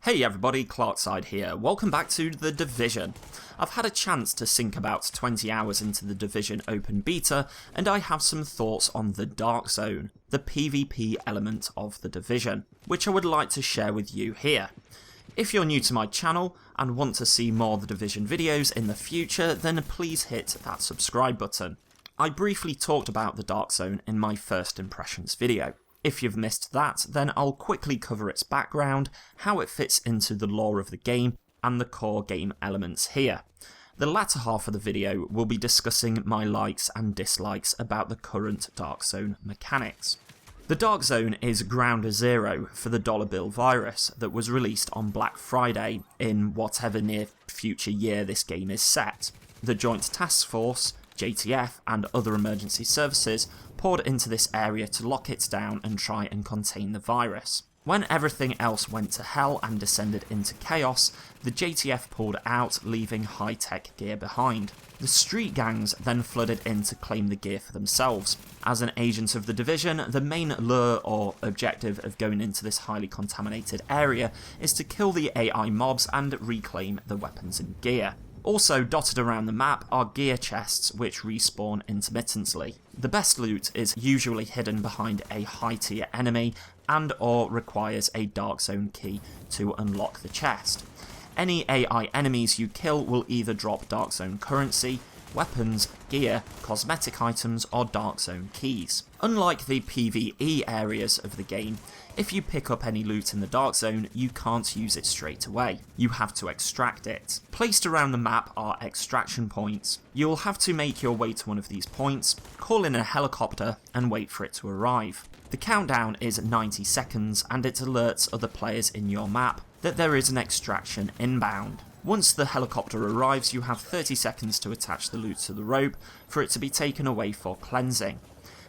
Hey everybody, CLARKSIDE here. Welcome back to The Division. I've had a chance to sink about 20 hours into the Division open beta, and I have some thoughts on the Dark Zone, the PvP element of the Division, which I would like to share with you here. If you're new to my channel and want to see more The Division videos in the future, then please hit that subscribe button. I briefly talked about the Dark Zone in my first impressions video. If you've missed that, then I'll quickly cover its background, how it fits into the lore of the game, and the core game elements here. The latter half of the video will be discussing my likes and dislikes about the current Dark Zone mechanics. The Dark Zone is ground zero for the dollar bill virus that was released on Black Friday in whatever near future year this game is set. The Joint Task Force, JTF, and other emergency services poured into this area to lock it down and try and contain the virus. When everything else went to hell and descended into chaos, the JTF pulled out, leaving high-tech gear behind. The street gangs then flooded in to claim the gear for themselves. As an agent of the Division, the main lure or objective of going into this highly contaminated area is to kill the AI mobs and reclaim the weapons and gear. Also dotted around the map are gear chests which respawn intermittently. The best loot is usually hidden behind a high tier enemy and or requires a Dark Zone key to unlock the chest. Any AI enemies you kill will either drop Dark Zone currency, weapons, gear, cosmetic items, or Dark Zone keys. Unlike the PvE areas of the game, if you pick up any loot in the Dark Zone, you can't use it straight away. You have to extract it. Placed around the map are extraction points. You'll have to make your way to one of these points, call in a helicopter, and wait for it to arrive. The countdown is 90 seconds, and it alerts other players in your map that there is an extraction inbound. Once the helicopter arrives, you have 30 seconds to attach the loot to the rope for it to be taken away for cleansing.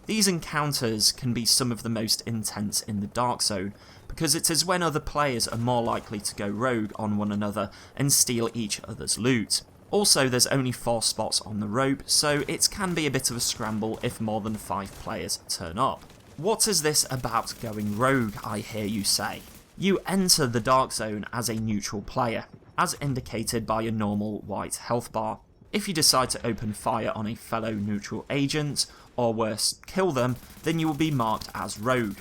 These encounters can be some of the most intense in the Dark Zone, because it is when other players are more likely to go rogue on one another and steal each other's loot. Also, there's only 4 spots on the rope, so it can be a bit of a scramble if more than 5 players turn up. What is this about going rogue, I hear you say? You enter the Dark Zone as a neutral player, as indicated by a normal white health bar. If you decide to open fire on a fellow neutral agent, or worse, kill them, then you will be marked as rogue.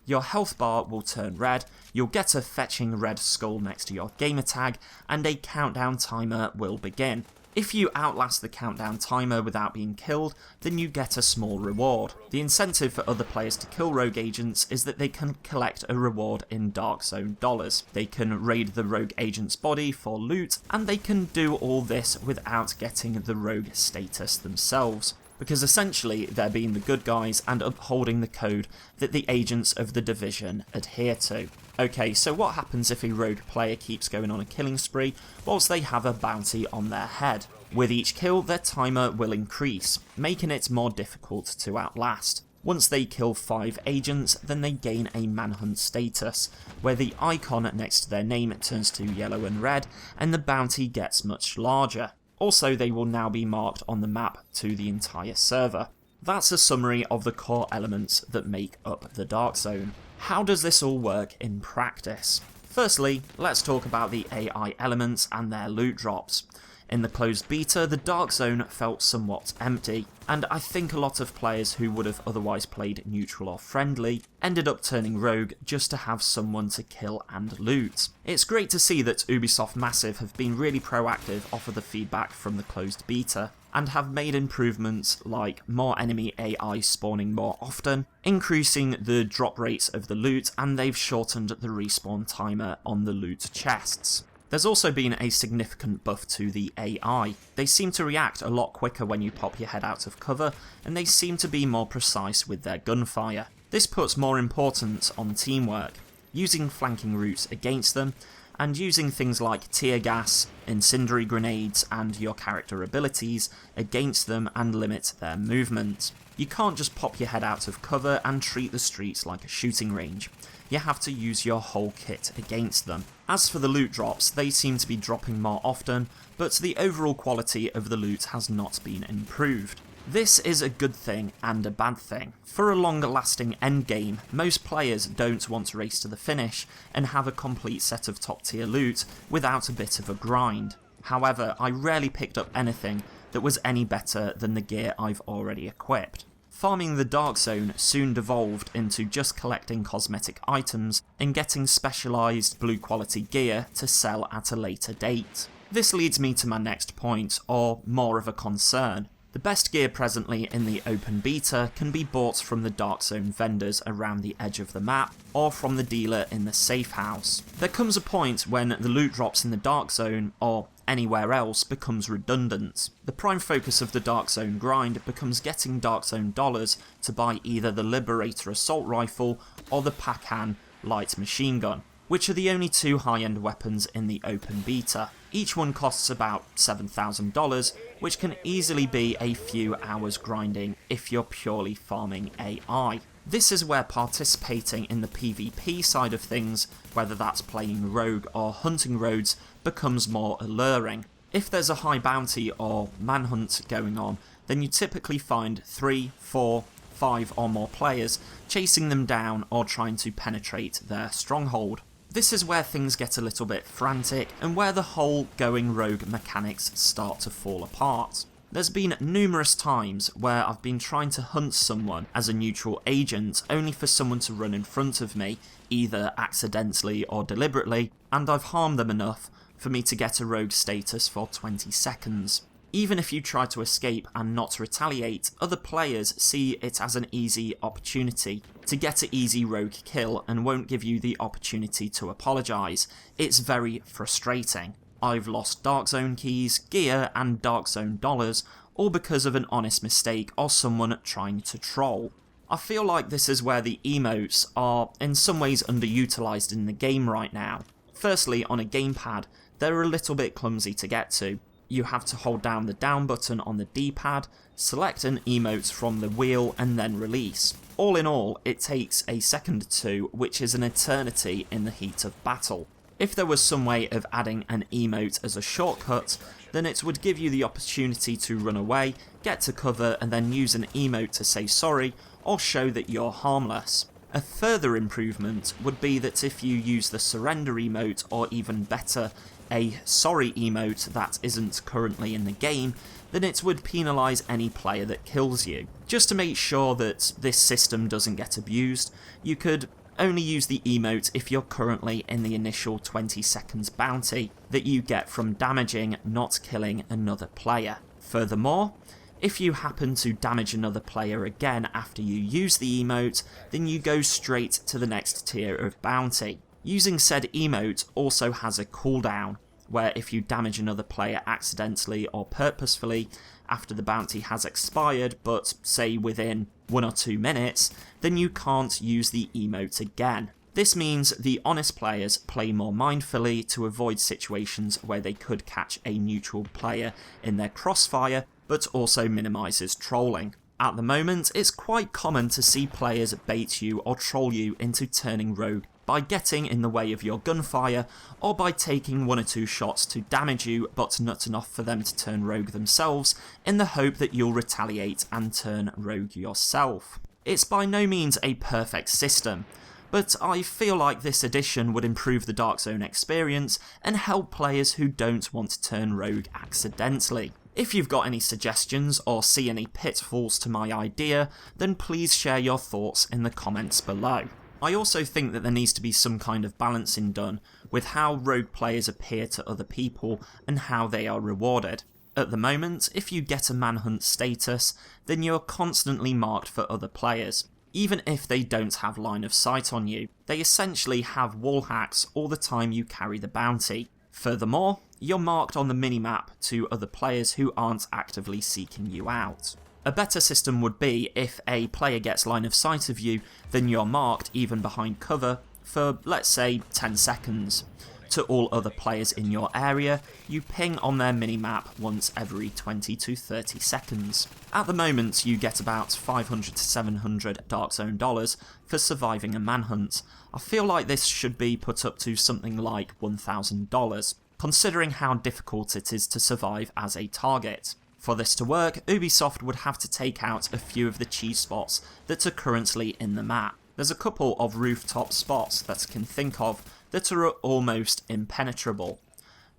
Your health bar will turn red, you'll get a fetching red skull next to your gamer tag, and a countdown timer will begin. If you outlast the countdown timer without being killed, then you get a small reward. The incentive for other players to kill rogue agents is that they can collect a reward in Dark Zone dollars. They can raid the rogue agent's body for loot, and they can do all this without getting the rogue status themselves, because essentially they're being the good guys and upholding the code that the agents of the Division adhere to. Okay, so what happens if a rogue player keeps going on a killing spree whilst they have a bounty on their head? With each kill, their timer will increase, making it more difficult to outlast. Once they kill 5 agents, then they gain a manhunt status, where the icon next to their name turns to yellow and red, and the bounty gets much larger. Also, they will now be marked on the map to the entire server. That's a summary of the core elements that make up the Dark Zone. How does this all work in practice? Firstly, let's talk about the AI elements and their loot drops. In the closed beta, the Dark Zone felt somewhat empty, and I think a lot of players who would have otherwise played neutral or friendly ended up turning rogue just to have someone to kill and loot. It's great to see that Ubisoft Massive have been really proactive off of the feedback from the closed beta, and have made improvements like more enemy AI spawning more often, increasing the drop rates of the loot, and they've shortened the respawn timer on the loot chests. There's also been a significant buff to the AI. They seem to react a lot quicker when you pop your head out of cover, and they seem to be more precise with their gunfire. This puts more importance on teamwork, using flanking routes against them, and using things like tear gas, incendiary grenades, and your character abilities against them and limit their movement. You can't just pop your head out of cover and treat the streets like a shooting range. You have to use your whole kit against them. As for the loot drops, they seem to be dropping more often, but the overall quality of the loot has not been improved. This is a good thing and a bad thing. For a longer lasting endgame, most players don't want to race to the finish and have a complete set of top tier loot without a bit of a grind. However, I rarely picked up anything that was any better than the gear I've already equipped. Farming the Dark Zone soon devolved into just collecting cosmetic items and getting specialised blue quality gear to sell at a later date. This leads me to my next point, or more of a concern. The best gear presently in the open beta can be bought from the Dark Zone vendors around the edge of the map, or from the dealer in the safe house. There comes a point when the loot drops in the Dark Zone, or anywhere else, becomes redundant. The prime focus of the Dark Zone grind becomes getting Dark Zone dollars to buy either the Liberator assault rifle or the Pacan light machine gun, which are the only two high-end weapons in the open beta. Each one costs about $7,000, which can easily be a few hours grinding if you're purely farming AI. This is where participating in the PvP side of things, whether that's playing rogue or hunting roads, becomes more alluring. If there's a high bounty or manhunt going on, then you typically find 3, 4, 5 or more players chasing them down or trying to penetrate their stronghold. This is where things get a little bit frantic and where the whole going rogue mechanics start to fall apart. There's been numerous times where I've been trying to hunt someone as a neutral agent only for someone to run in front of me, either accidentally or deliberately, and I've harmed them enough for me to get a rogue status for 20 seconds. Even if you try to escape and not retaliate, other players see it as an easy opportunity to get an easy rogue kill and won't give you the opportunity to apologise. It's very frustrating. I've lost Dark Zone keys, gear and Dark Zone dollars, all because of an honest mistake or someone trying to troll. I feel like this is where the emotes are in some ways underutilised in the game right now. Firstly, on a gamepad, they're a little bit clumsy to get to. You have to hold down the down button on the D-pad, select an emote from the wheel and then release. All in all, it takes a second or two, which is an eternity in the heat of battle. If there was some way of adding an emote as a shortcut, then it would give you the opportunity to run away, get to cover and then use an emote to say sorry or show that you're harmless. A further improvement would be that if you use the surrender emote, or even better, a sorry emote that isn't currently in the game, then it would penalise any player that kills you. Just to make sure that this system doesn't get abused, you could only use the emote if you're currently in the initial 20 seconds bounty that you get from damaging, not killing another player. Furthermore, if you happen to damage another player again after you use the emote, then you go straight to the next tier of bounty. Using said emote also has a cooldown, where if you damage another player accidentally or purposefully after the bounty has expired, but say within 1 or 2 minutes, then you can't use the emote again. This means the honest players play more mindfully to avoid situations where they could catch a neutral player in their crossfire, but also minimises trolling. At the moment, it's quite common to see players bait you or troll you into turning rogue by getting in the way of your gunfire, or by taking 1 or 2 shots to damage you but not enough for them to turn rogue themselves, in the hope that you'll retaliate and turn rogue yourself. It's by no means a perfect system, but I feel like this addition would improve the Dark Zone experience and help players who don't want to turn rogue accidentally. If you've got any suggestions or see any pitfalls to my idea, then please share your thoughts in the comments below. I also think that there needs to be some kind of balancing done with how rogue players appear to other people and how they are rewarded. At the moment, if you get a manhunt status, then you're constantly marked for other players. Even if they don't have line of sight on you, they essentially have wall hacks all the time you carry the bounty. Furthermore, you're marked on the minimap to other players who aren't actively seeking you out. A better system would be if a player gets line of sight of you, then you're marked even behind cover for, let's say, 10 seconds. To all other players in your area, you ping on their minimap once every 20 to 30 seconds. At the moment, you get about 500 to 700 Dark Zone dollars for surviving a manhunt. I feel like this should be put up to something like $1,000, considering how difficult it is to survive as a target. For this to work, Ubisoft would have to take out a few of the cheese spots that are currently in the map. There's a couple of rooftop spots that I can think of that are almost impenetrable.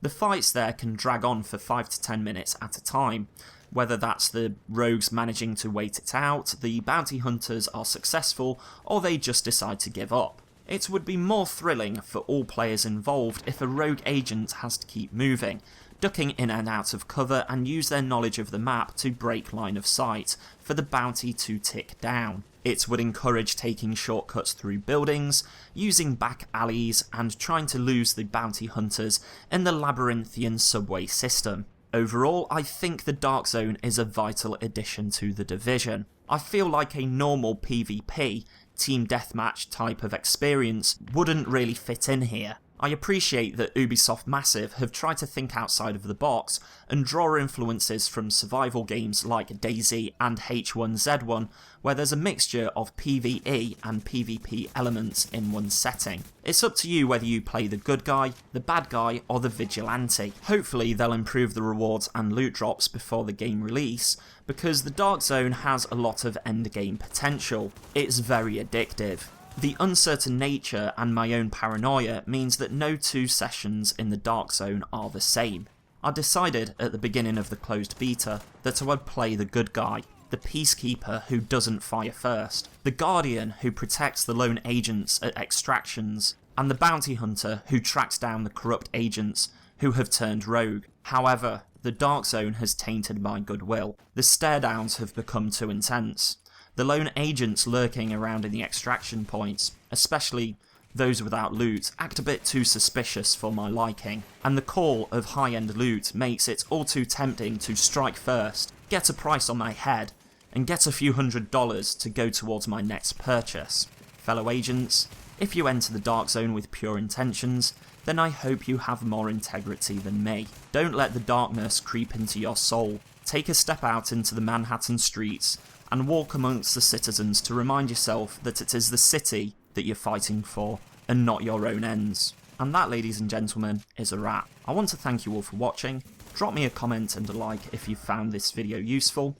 The fights there can drag on for 5 to 10 minutes at a time, whether that's the rogues managing to wait it out, the bounty hunters are successful, or they just decide to give up. It would be more thrilling for all players involved if a rogue agent has to keep moving, ducking in and out of cover and use their knowledge of the map to break line of sight for the bounty to tick down. It would encourage taking shortcuts through buildings, using back alleys, and trying to lose the bounty hunters in the labyrinthian subway system. Overall, I think the Dark Zone is a vital addition to The Division. I feel like a normal PvP, team deathmatch type of experience wouldn't really fit in here. I appreciate that Ubisoft Massive have tried to think outside of the box and draw influences from survival games like DayZ and H1Z1, where there's a mixture of PvE and PvP elements in one setting. It's up to you whether you play the good guy, the bad guy, or the vigilante. Hopefully they'll improve the rewards and loot drops before the game release, because the Dark Zone has a lot of endgame potential. It's very addictive. The uncertain nature and my own paranoia means that no two sessions in the Dark Zone are the same. I decided at the beginning of the closed beta that I would play the good guy, the peacekeeper who doesn't fire first, the guardian who protects the lone agents at extractions, and the bounty hunter who tracks down the corrupt agents who have turned rogue. However, the Dark Zone has tainted my goodwill. The stare downs have become too intense. The lone agents lurking around in the extraction points, especially those without loot, act a bit too suspicious for my liking, and the call of high-end loot makes it all too tempting to strike first, get a price on my head, and get a few $100s to go towards my next purchase. Fellow agents, if you enter the Dark Zone with pure intentions, then I hope you have more integrity than me. Don't let the darkness creep into your soul. Take a step out into the Manhattan streets and walk amongst the citizens to remind yourself that it is the city that you're fighting for, and not your own ends. And that, ladies and gentlemen, is a wrap. I want to thank you all for watching. Drop me a comment and a like if you found this video useful.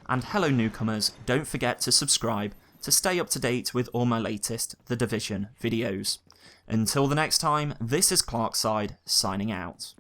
And hello newcomers, don't forget to subscribe to stay up to date with all my latest The Division videos. Until the next time, this is Clarkside signing out.